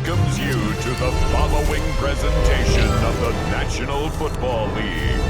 welcomes you to the following presentation of the National Football League.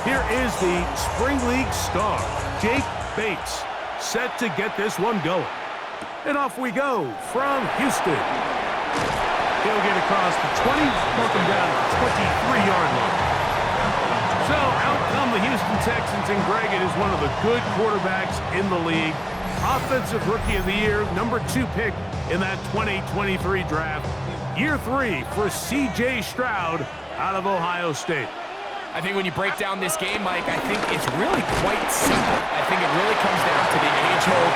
Here is the Spring League star, Jake Bates, set to get this one going. And off we go from Houston. He'll get across the 20, mark him down at the 23-yard line. So out come the Houston Texans, and Greg, it is one of the good quarterbacks in the league. Offensive Rookie of the Year, #2 pick in that 2023 draft. Year 3 for C.J. Stroud out of Ohio State. I think when you break down this game, Mike, I think it's really quite simple. I think it really comes down to the age-old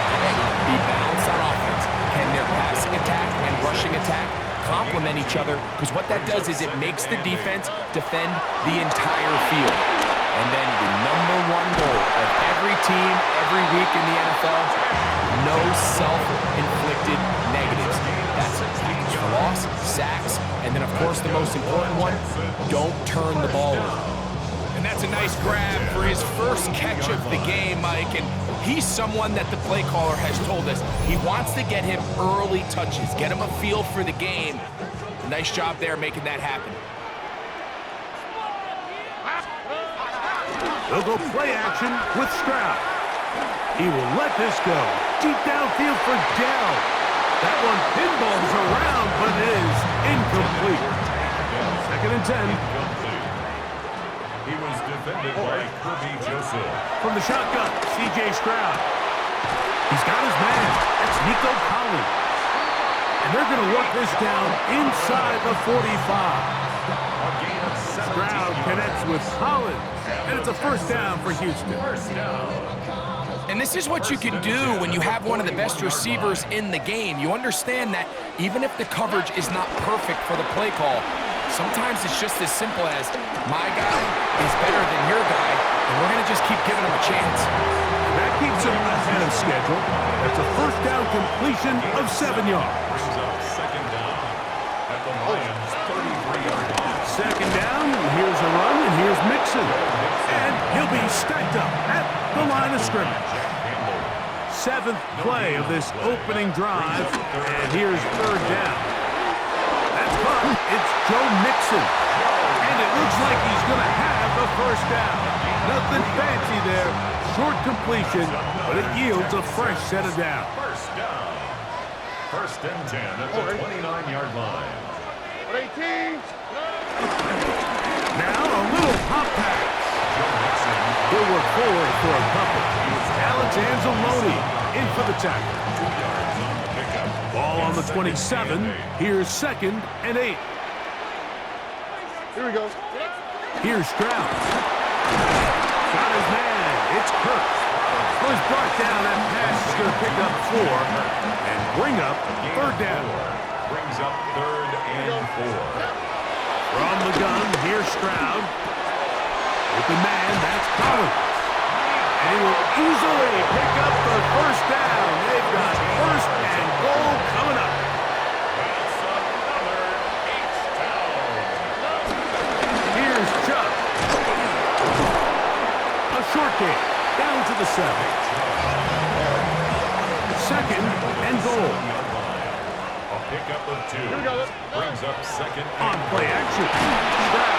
be balanced on offense. Can their passing attack and rushing attack complement each other? Because what that does is it makes the defense defend the entire field. And then the #1 goal of every team, every week in the NFL, no self-inflicted negatives. That's tackles for loss, sacks, and then, of course, the most important one, don't turn the ball over. And that's a nice grab for his first catch of the game, Mike. And he's someone that the play caller has told us he wants to get him early touches, get him a feel for the game. Nice job there making that happen. They'll go play action with Stroud. He will let this go. Deep downfield for Dell. That one pinballs around, but it is incomplete. 2nd and 10. He was defended by Kirby Joseph. From the shotgun, C.J. Stroud. He's got his man. That's Nico Collins. And they're going to work this down inside the 45. Stroud connects with Collins. And it's a first down for Houston. And this is what you can do when you have one of the best receivers in the game. You understand that even if the coverage is not perfect for the play call, sometimes it's just as simple as my guy is better than your guy, and we're going to just keep giving him a chance. That keeps him ahead of schedule. That's a first down completion of 7 yards. Brings up 2nd down at the Lions' 33-yard line. 2nd down, here's a run, and here's Mixon. And he'll be stacked up at the line of scrimmage. 7th play of this opening drive, and here's 3rd down. That's fun. It's Joe Mixon. And it looks like he's going to have the first down. Nothing fancy there. Short completion, but it yields a fresh set of downs. First down. 1st and 10 at the 29-yard line. 18. Now a little pop pass. He'll work forward for a couple. Alex Anzalone in for the tackle. 2 yards on the pickup. Ball on the 27. Here's 2nd and 8. Here we go. Here's Stroud. Got his man. It's Kirk. Was brought down. That pass is going to pick up 4 and bring up 3rd down. Brings up 3rd and 4. From the gun, here's Stroud. With the man, that's Collins. And he will easily pick up the first down. They've got 1st and goal coming up. That's another H-down. Here's Chubb. A short game, down to the 7. 2nd and goal. A pickup of 2. Brings up 2nd On play action. Stroud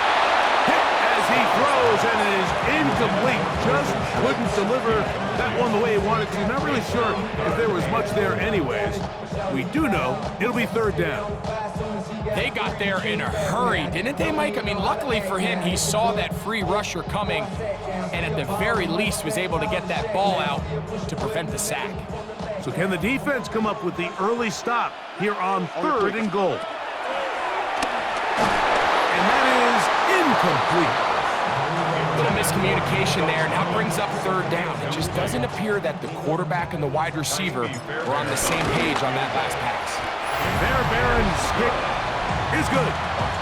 hit as he throws, and it is incomplete. Just couldn't deliver that one the way he wanted to. Not really sure if there was much there anyways. We do know it'll be 3rd down. They got there in a hurry, didn't they, Mike? I mean, luckily for him, he saw that free rusher coming and at the very least was able to get that ball out to prevent the sack. So can the defense come up with the early stop here on 3rd and goal? And that is incomplete. Little miscommunication there. Now brings up 3rd down. It just doesn't appear that the quarterback and the wide receiver were on the same page on that last pass. Barron's kick is good.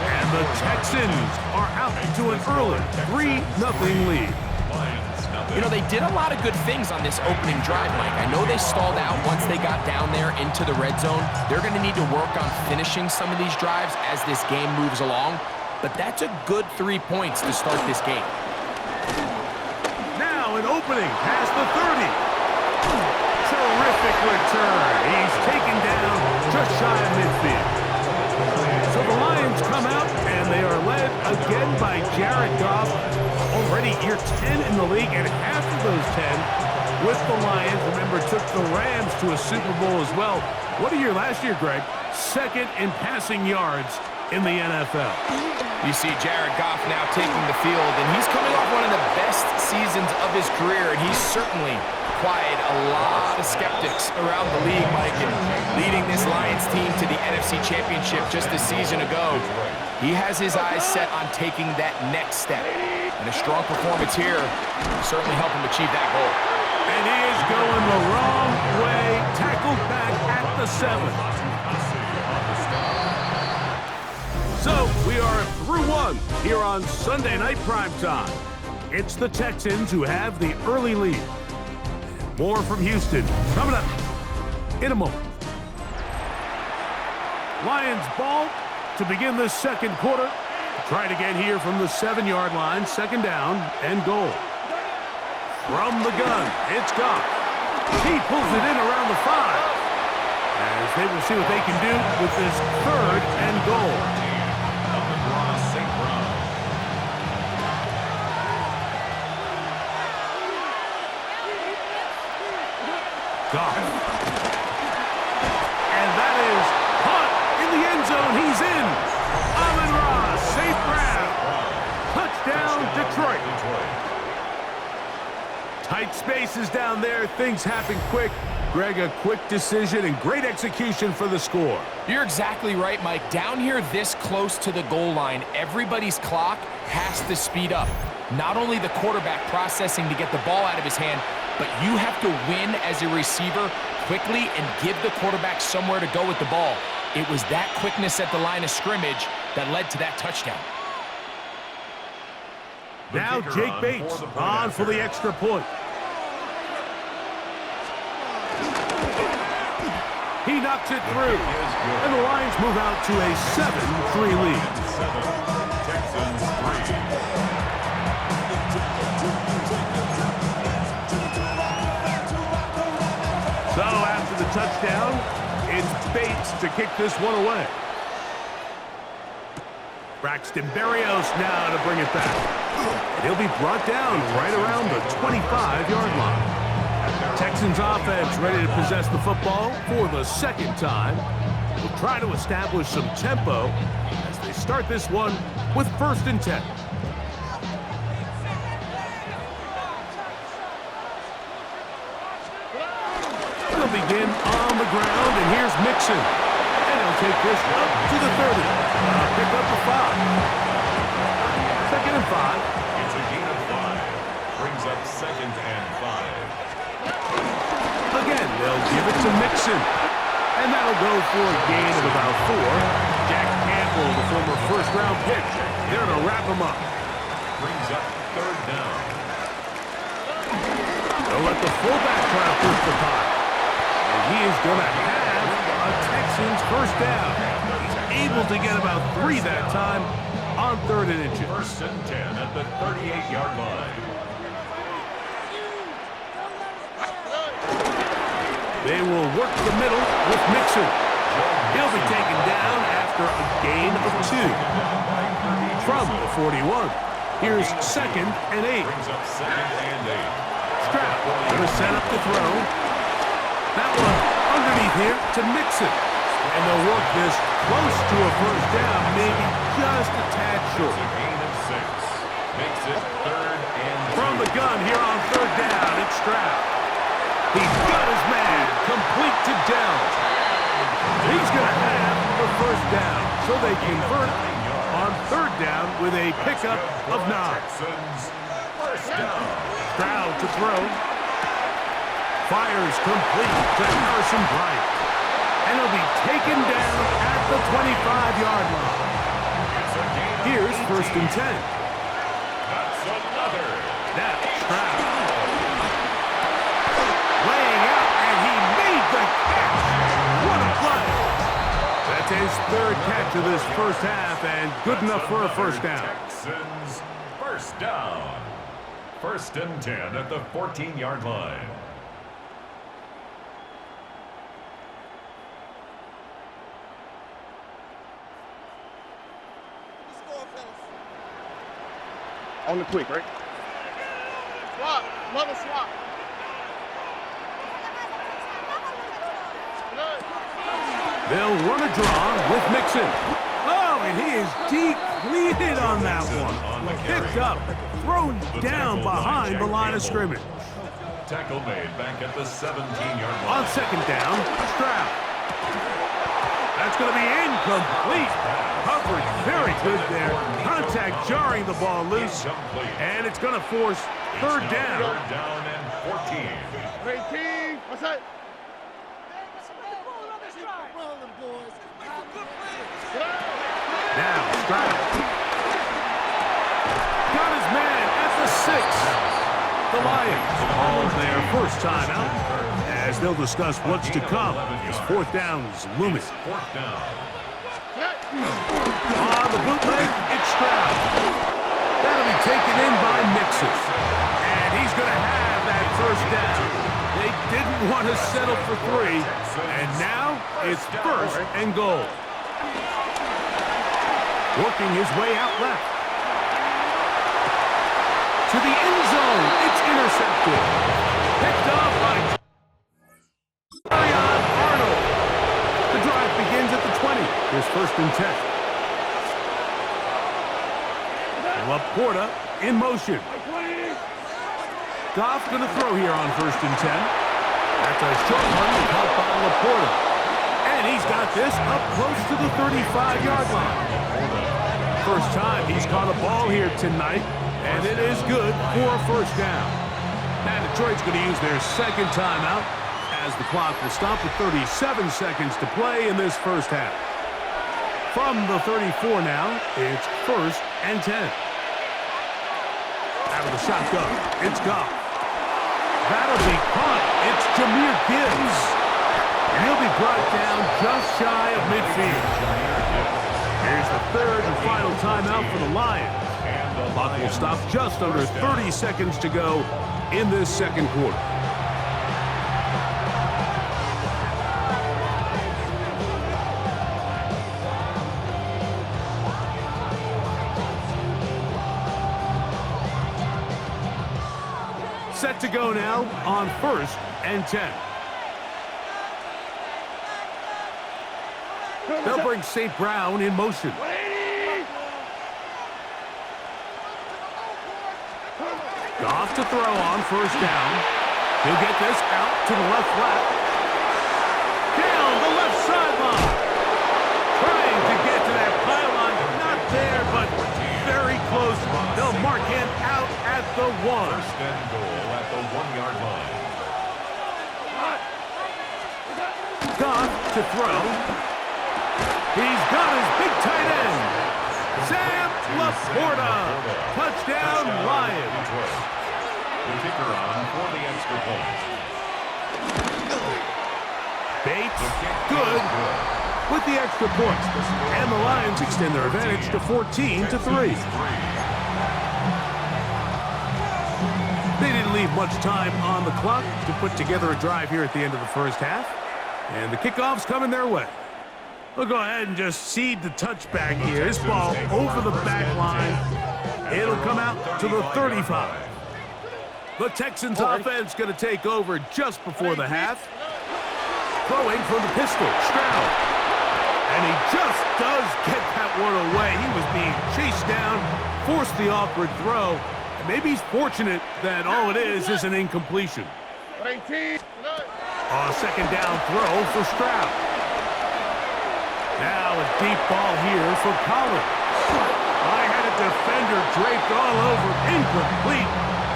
And the Texans are out to an early 3-0 lead. You know, they did a lot of good things on this opening drive, Mike. I know they stalled out once they got down there into the red zone. They're going to need to work on finishing some of these drives as this game moves along. But that's a good 3 points to start this game. Now an opening past the 30. Terrific return. He's taken down just shy of midfield. So the Lions come out, and they are led again by Jared Goff. Already year 10 in the league, and half of those 10 with the Lions. Remember, took the Rams to a Super Bowl as well. What a year last year, Greg. 2nd in passing yards in the NFL. You see Jared Goff now taking the field, and he's coming off one of the best seasons of his career, and he's certainly quieted a lot of skeptics around the league, Mike, and leading this Lions team to the NFC Championship just a season ago. He has his eyes set on taking that next step, and a strong performance here will certainly help him achieve that goal. And he is going the wrong way, tackled back at the 7. So we are through 1 here on Sunday Night Primetime. It's the Texans who have the early lead. More from Houston coming up in a moment. Lions ball to begin the 2nd quarter. Try to get here from the 7-yard line, 2nd down and goal. From the gun, it's Goff. He pulls it in around the 5. As they will see what they can do with this 3rd and goal. Goff. And that is caught in the end zone. He's in. Amon-Ra, St. Brown. Touchdown, Detroit. Tight spaces down there. Things happen quick. Greg, a quick decision and great execution for the score. You're exactly right, Mike. Down here this close to the goal line, everybody's clock has to speed up. Not only the quarterback processing to get the ball out of his hand, but you have to win as a receiver quickly and give the quarterback somewhere to go with the ball. It was that quickness at the line of scrimmage that led to that touchdown. Now Jake Bates on for the extra point. He knocks it through, and the Lions move out to a 7-3 lead. Texans 3. So after the touchdown, it's Bates to kick this one away. Braxton Berrios now to bring it back. And he'll be brought down right around the 25-yard line. Texans offense ready to possess the football for the 2nd time. Will try to establish some tempo as they start this one with 1st and 10. They'll begin on the ground, and here's Mixon. And he'll take this up to the 30. Pick up the 5. 2nd and 5. It's a gain of 5. Brings up 2nd and 5. Again, they'll give it to Mixon. And that'll go for a gain of about 4. Jack Campbell, the former 1st-round pick, there to wrap him up. Brings up 3rd down. They'll let the fullback try to push the pile. And he is going to have a Texans 1st down. He's able to get about 3 that time on 3rd and inches. 1st and 10 at the 38-yard line. They will work the middle with Mixon. He'll be taken down after a gain of 2. From the 41. Here's 2nd and 8. Brings up 2nd and 8. Stroud going to set up the throw. That one underneath here to Mixon. And they'll work this close to a first down, maybe just a tad short. A gain of 6. Makes it 3rd and 2. From the gun here on 3rd down, it's Stroud. He's got his man, complete to Dell. He's going to have the first down, so they convert on 3rd down with a pickup of 9. Texans, first down. Stroud to throw. Fires complete to Harrison Bryant. And he'll be taken down at the 25-yard line. It's a gain of Here's 1st and 10. That's another. Now Stroud. Laying out, and he made the catch. What a play. That's his 3rd catch of this first half, and good enough for a first down. Texans, first down. 1st and 10 at the 14-yard line. On the quick, right? Swap. Love a swap. They'll run a draw with Mixon. Oh, and he is depleted on that one. Picked up, thrown down behind the line of scrimmage. Tackle made back at the 17-yard line. On 2nd down, Stroud. That's going to be incomplete. Coverage very good there. Contact jarring the ball loose. And it's going to force 3rd down. 3rd down and 14. Great team. What's that? Now Stroud. Got his man at the 6. The Lions call their first timeout as they'll discuss what's to come as 4th down is looming. 4th down. On the bootleg, it's Stroud. That'll be taken in by Mixon. And he's going to have that first down. They didn't want to settle for 3, and now it's 1st and goal. Working his way out left. To the end zone, it's intercepted. Picked up by Arnold. The drive begins at the 20. Here's 1st and 10. Laporta in motion. Goff going to throw here on 1st and 10. That's a short one caught by Laporta. And he's got this up close to the 35-yard line. First time he's caught a ball here tonight, and it is good for a first down. Now Detroit's going to use their 2nd timeout as the clock will stop with 37 seconds to play in this first half. From the 34 now, it's 1st and 10. Out of the shotgun, it's Goff. That'll be caught. It's Jahmyr Gibbs. And he'll be brought down just shy of midfield. Here's the 3rd and final timeout for the Lions. The clock will stop just under 30 seconds to go in this 2nd quarter. Set to go now on 1st and 10. They'll bring St. Brown in motion. Goff to throw on 1st down. He'll get this out to the left flat. Down the left sideline. Trying to get to that pylon. Not there, but very close. They'll mark him out at the 1. 1st and goal at the 1-yard line. Goff to throw. He's got his big tight end. Sam Laporta. Touchdown, Lions. The kicker on for the extra point. Bates, good with the extra point. And the Lions extend their advantage to 14-3. They didn't leave much time on the clock to put together a drive here at the end of the first half. And the kickoff's coming their way. We'll go ahead and just seed the touchback here. This ball over the back line. It'll come out to the 35. The Texans offense going to take over just before the half. Throwing from the pistol, Stroud. And he just does get that one away. He was being chased down, forced the awkward throw. And maybe he's fortunate that all it is an incompletion. 18. Second down throw for Stroud. Now a deep ball here for Collins. I had a defender draped all over. Incomplete.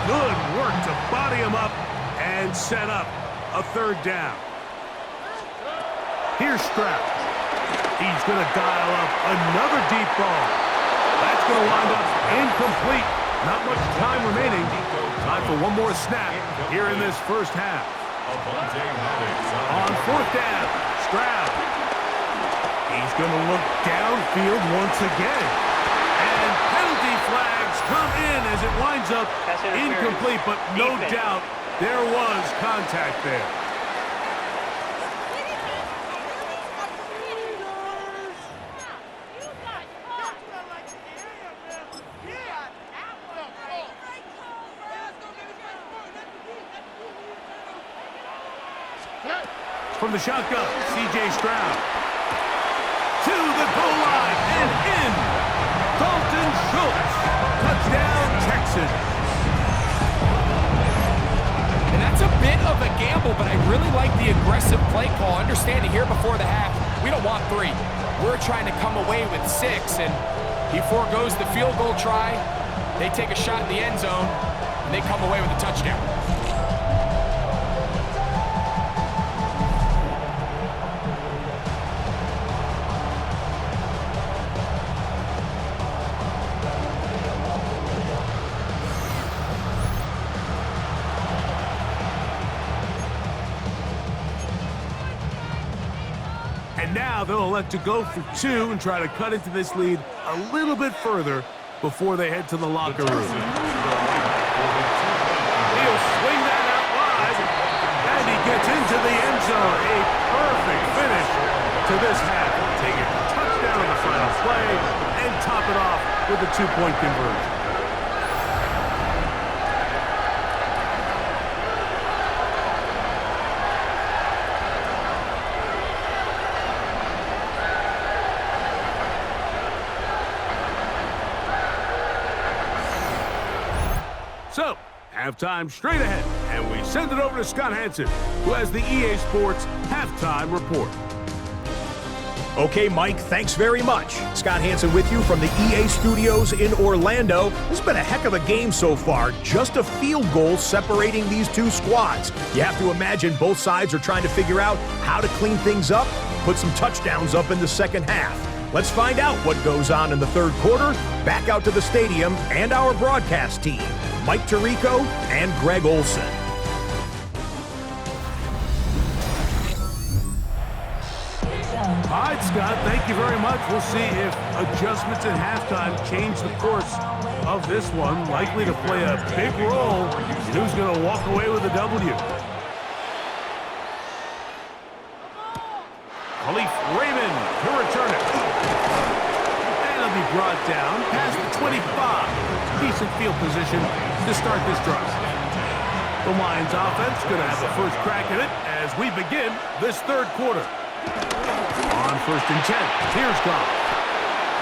Good work to body him up and set up a third down. Here's Stroud. He's going to dial up another deep ball. That's going to wind up incomplete. Not much time remaining. Time for one more snap here in this first half. On fourth down, Stroud. He's going to look downfield once again. And penalty flags come in as it winds up incomplete, but no doubt there was contact there. From the shotgun, C.J. Stroud. To the goal line and in. Dalton Schultz. Touchdown, Texans. And that's a bit of a gamble, but I really like the aggressive play call. Understanding here before the half, we don't want 3. We're trying to come away with 6, and he forgoes the field goal try. They take a shot in the end zone, and they come away with a touchdown. And now they'll elect to go for 2 and try to cut into this lead a little bit further before they head to the locker room. He'll swing that out wide, and he gets into the end zone. A perfect finish to this half. Take a touchdown on the final play and top it off with a 2-point conversion. So, halftime straight ahead, and we send it over to Scott Hansen, who has the EA Sports Halftime Report. Okay, Mike, thanks very much. Scott Hansen with you from the EA Studios in Orlando. This has been a heck of a game so far. Just a field goal separating these two squads. You have to imagine both sides are trying to figure out how to clean things up, put some touchdowns up in the second half. Let's find out what goes on in the third quarter. Back out to the stadium and our broadcast team, Mike Tirico and Greg Olson. All right, Scott, thank you very much. We'll see if adjustments at halftime change the course of this one. Likely to play a big role in who's going to walk away with a W. Khalif Raymond to return it. And it'll be brought down past the 25. Decent field position to start this drive. The Lions offense going to have the first crack at it as we begin this third quarter. On first and 10, here's Goff.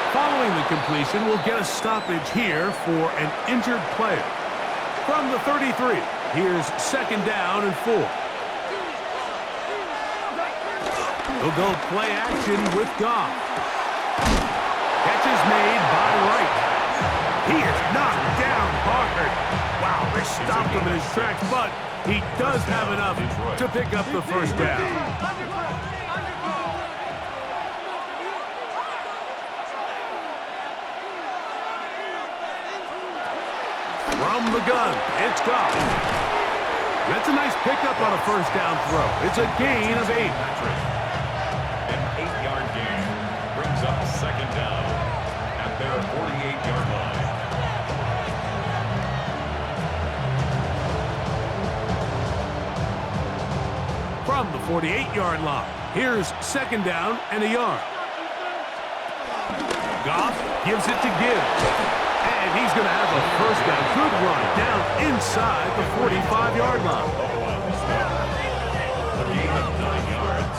Following the completion, we'll get a stoppage here for an injured player. From the 33, here's second down and 4. He'll go play action with Goff. Catch is made by Wright. He is knocked down hard. Wow, they stopped him in his tracks, but he does have enough to pick up the first down. From the gun, it's Goff. That's a nice pickup on a first down throw. It's a gain of 8. An 8-yard gain brings up second down at their 48-yard line. From the 48-yard line, here's second down and a yard. Goff gives it to Gibbs. And he's going to have a first down. Good run down inside the 45-yard line. A gain of 9 yards.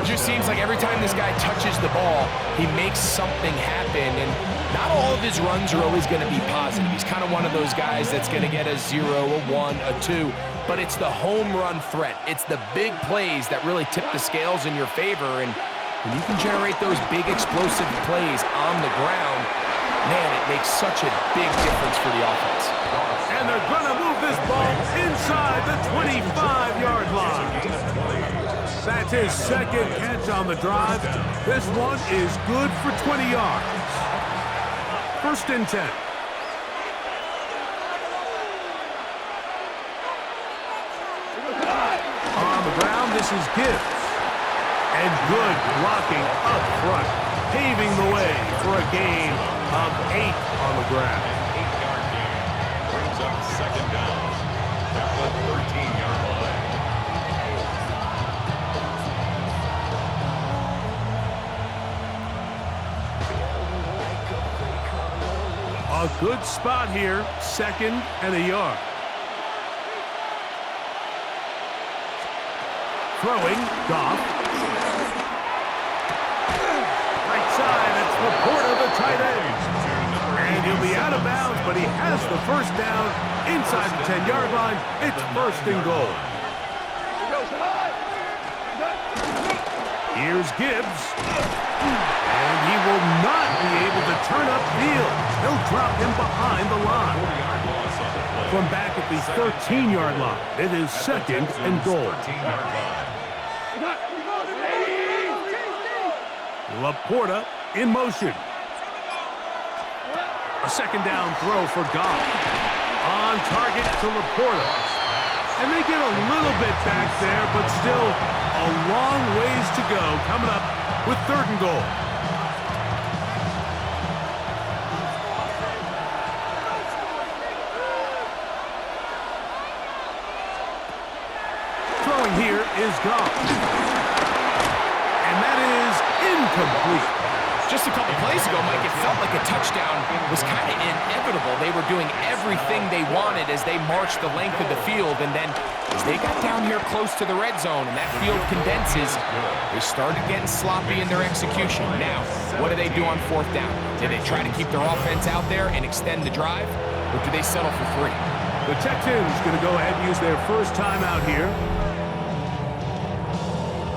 It just seems like every time this guy touches the ball, he makes something happen, and not all of his runs are always going to be positive. He's kind of one of those guys that's going to get a 0, a 1, a 2, but it's the home run threat. It's the big plays that really tip the scales in your favor, and when you can generate those big explosive plays on the ground, man, it makes such a big difference for the offense. And they're going to move this ball inside the 25-yard line. That's his second catch on the drive. This one is good for 20 yards. First and 10. On the ground, this is Gibbs. And good blocking up front, paving the way for a gain of 8 on the ground. 8-yard gain brings up second down at the 13-yard line. A good spot here, second and a yard. Throwing, Goff. Right side, it's Laporta, the tight end. And he'll be out of bounds, but he has the first down inside the 10-yard line. It's first and goal. Here's Gibbs. And he will not be able to turn upfield. He'll drop him behind the line. From back at the 13-yard line, it is second and goal. Laporta in motion. A second down throw for Goff. On target to Laporta. And they get a little bit back there, but still a long ways to go coming up with third and goal. Throwing here is Goff. And that is incomplete. Just a couple plays ago, Mike, it felt like a touchdown was kind of inevitable. They were doing everything they wanted as they marched the length of the field, and then as they got down here close to the red zone and that field condenses, they started getting sloppy in their execution. Now, what do they do on fourth down? Do they try to keep their offense out there and extend the drive, or do they settle for 3? The Texans going to go ahead and use their first timeout here.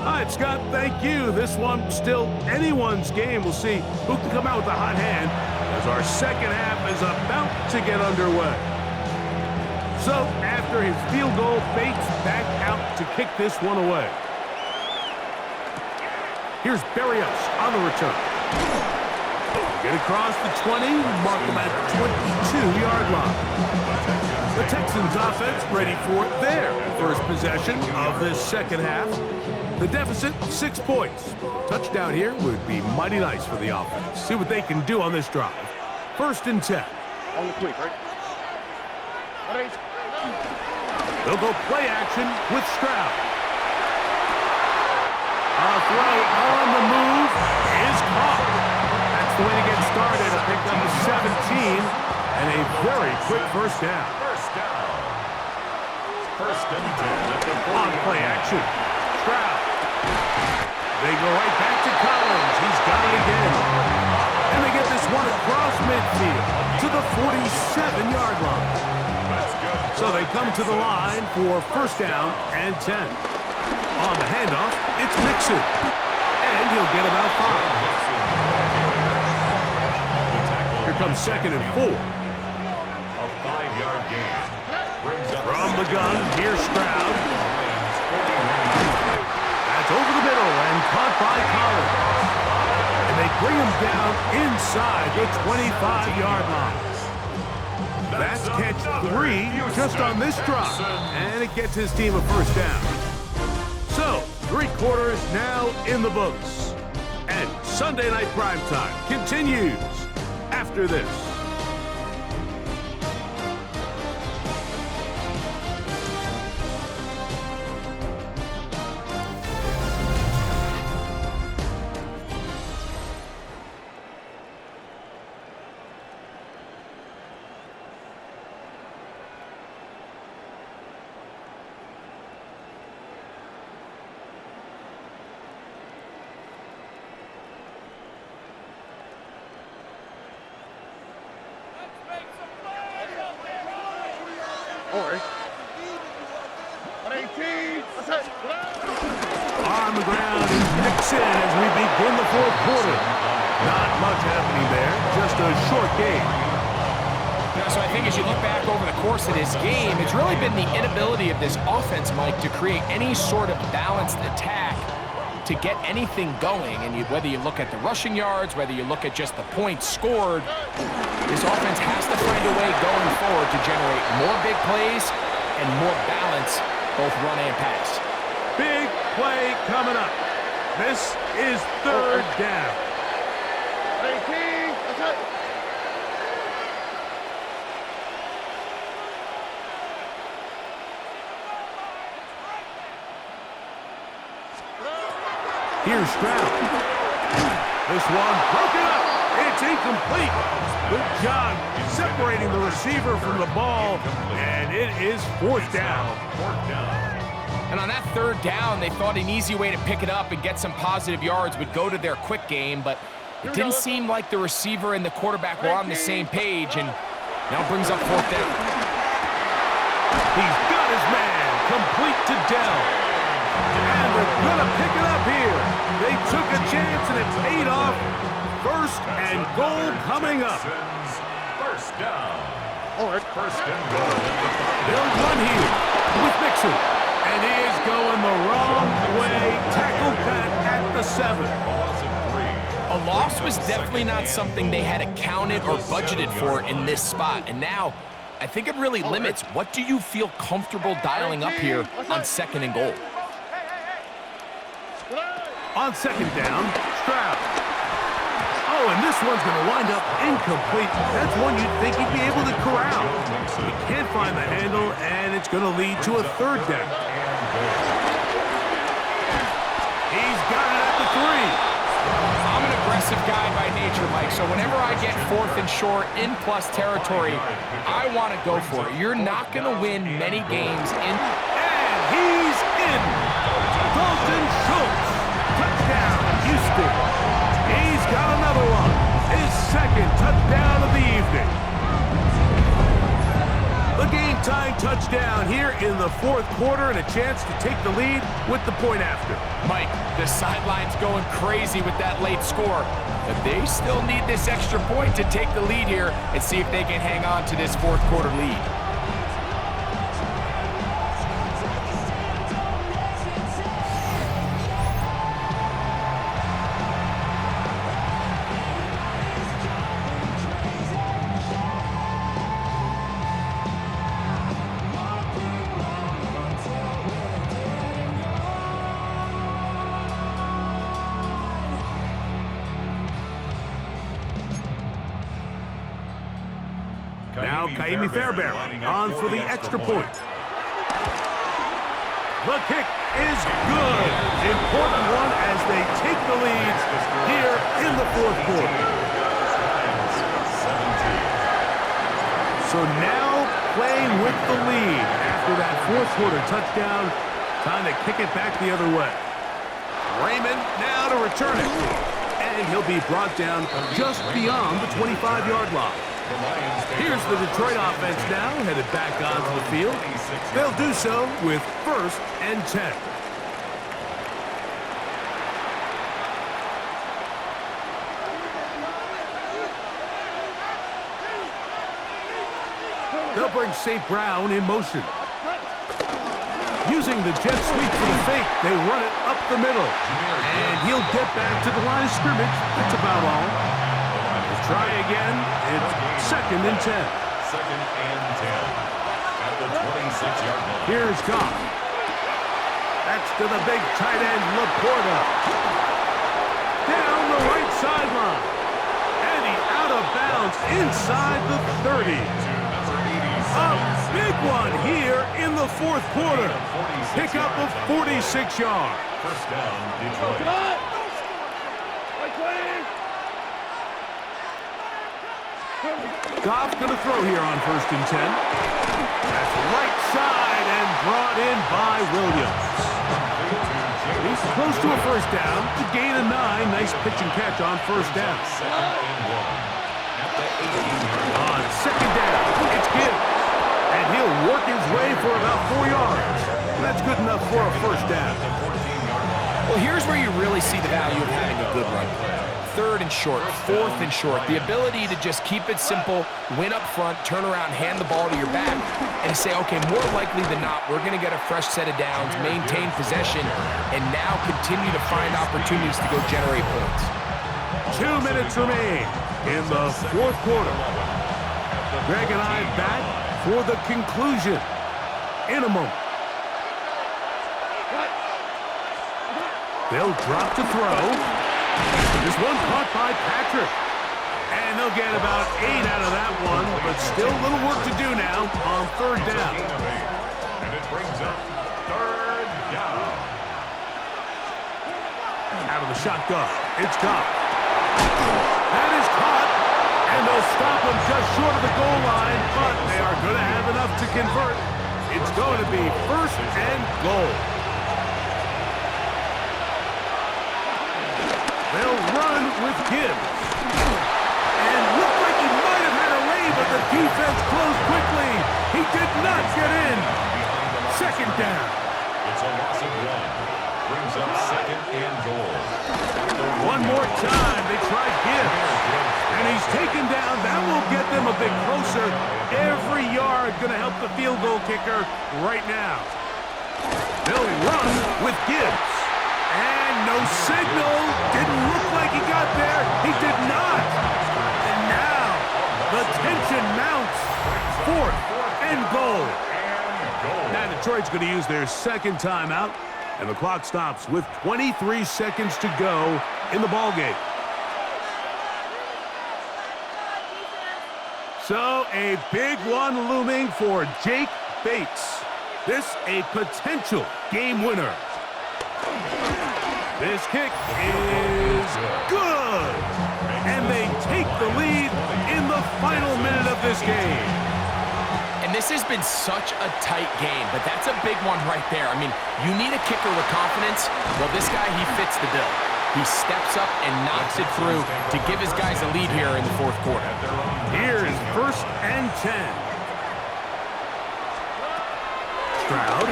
All right, Scott, thank you. This one still anyone's game. We'll see who can come out with a hot hand as our second half is about to get underway. So, after his field goal, Bates back out to kick this one away. Here's Berrios on the return. Get across the 20, mark him at the 22-yard line. The Texans offense ready for their first possession of this second half. The deficit, 6 points. Touchdown here would be mighty nice for the offense. See what they can do on this drive. First and 10. On the quick, right? They'll go play action with Stroud. A throw on the move is caught. That's the way to get started. A pick up to 17 and a very quick first down. First and 10. On play action. Stroud. They go right back to Collins. He's got it again. And they get this one across midfield to the 47-yard line. So they come to the line for first down and 10. On the handoff, it's Mixon. And he'll get about 5. Here comes second and 4. A 5-yard gain. From the gun, here's Stroud. That's over the middle and caught by Collins. And they bring him down inside the 25-yard line. That's catch 3 just on this drive. And it gets his team a first down. So, 3 quarters now in the books. And Sunday Night Primetime continues after this. All right. 18. That's it. On the ground is Nixon as we begin the fourth quarter. Not much happening there, just a short game. So I think as you look back over the course of this game, it's really been the inability of this offense, Mike, to create any sort of balanced attack to get anything going. And whether you look at the rushing yards, whether you look at just the points scored, this offense has to find a way going forward to generate more big plays and more balance, both run and pass. Big play coming up. This is third down. 18. That's it. Here's Stroud. This one broken up. It's incomplete. Good job separating the receiver from the ball, and it is fourth down. And on that third down, they thought an easy way to pick it up and get some positive yards would go to their quick game, but it didn't seem like the receiver and the quarterback were on the same page, and now brings up fourth down. He's got his man complete to Dell. And they're going to pick it up here. They took a chance, and it paid off. First and goal coming up. First down. All right. First and goal. They'll run here with Mixon. And he is going the wrong way. Tackled back at the 7. A loss was definitely not something they had accounted or budgeted for in this spot. And now, I think it really limits what do you feel comfortable dialing up here on second and goal. On second down, Stroud. Oh, and this one's going to wind up incomplete. That's one you'd think he'd be able to corral. He can't find the handle, and it's going to lead to a third down. He's got it at the 3. I'm an aggressive guy by nature, Mike, so whenever I get fourth and short in plus territory, I want to go for it. You're not going to win many games in... And he's in. Dalton Schultz. Touchdown, Houston. He's got another one. His second touchdown of the evening. The game-tying touchdown here in the fourth quarter and a chance to take the lead with the point after. Mike, the sideline's going crazy with that late score, but they still need this extra point to take the lead here and see if they can hang on to this fourth quarter lead. Now Kaimi Fairbairn on for the extra point. The kick is good. Important one as they take the lead here in the fourth quarter. So now playing with the lead after that fourth quarter touchdown. Time to kick it back the other way. Raymond now to return it. And he'll be brought down just beyond the 25-yard line. Here's the Detroit offense now, headed back onto the field. They'll do so with first and 10. They'll bring St. Brown in motion. Using the jet sweep for the fake, they run it up the middle. And he'll get back to the line of scrimmage. That's about all. Try again. It's second and 10. Second and 10 at the 26-yard line. Here's Goff. That's to the big tight end, Laporta. Down the right sideline. And he's out of bounds inside the 30. A big one here in the fourth quarter. Pickup of 46 yards. First down, Detroit. Goff going to throw here on first and 10. That's right side and brought in by Williams. He's close to a first down. To gain a 9. Nice pitch and catch on first down. On second down, it's Gibbs. And he'll work his really see the value of having a good run play. 3rd and short, 4th and short, the ability to just keep it simple, win up front, turn around, hand the ball to your back, and say, okay, more likely than not, we're going to get a fresh set of downs, maintain possession, and now continue to find opportunities to go generate points. 2 minutes remain in the 4th quarter. Greg and I back for the conclusion in a moment. They'll drop to throw. This one caught by Patrick. And they'll get about 8 out of that one, but still a little work to do now on 3rd down. And it brings up 3rd down. Out of the shotgun, it's Goff. That is caught, and they'll stop him just short of the goal line, but they are going to have enough to convert. It's going to be 1st and goal. They'll run with Gibbs. And looked like he might have had a lay, but the defense closed quickly. He did not get in. 2nd down. It's a loss of 1. Brings up 2nd and goal. One more time, they try Gibbs. And he's taken down. That will get them a bit closer. Every yard going to help the field goal kicker right now. They'll run with Gibbs. And no signal. Didn't look like he got there. He did not. And now the tension mounts. 4th and goal. Now Detroit's going to use their 2nd timeout. And the clock stops with 23 seconds to go in the ballgame. So a big one looming for Jake Bates. This a potential game winner. This kick is good. And they take the lead in the final minute of this game. And this has been such a tight game, but that's a big one right there. I mean, you need a kicker with confidence. Well, this guy, he fits the bill. He steps up and knocks it through to give his guys a lead here in the 4th quarter. Here's 1st and 10. Stroud.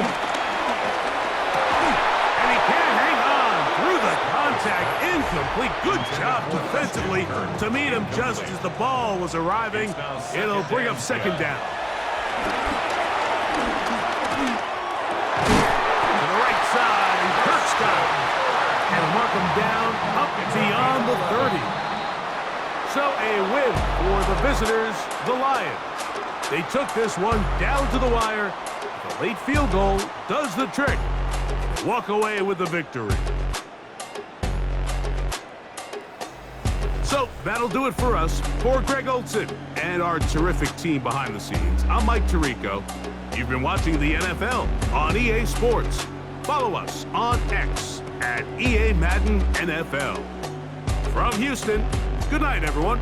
And he can't hang on through the contact. Incomplete. Good job defensively to meet him just as the ball was arriving. It'll bring up 2nd down. To the right side, and Kirk's got it. And mark him down up beyond the 30. So a win for the visitors, the Lions. They took this one down to the wire. The late field goal does the trick. They walk away with the victory. So that'll do it for us. For Greg Olson and our terrific team behind the scenes, I'm Mike Tirico. You've been watching the NFL on EA Sports. Follow us on X at EA Madden NFL. From Houston, good night, everyone.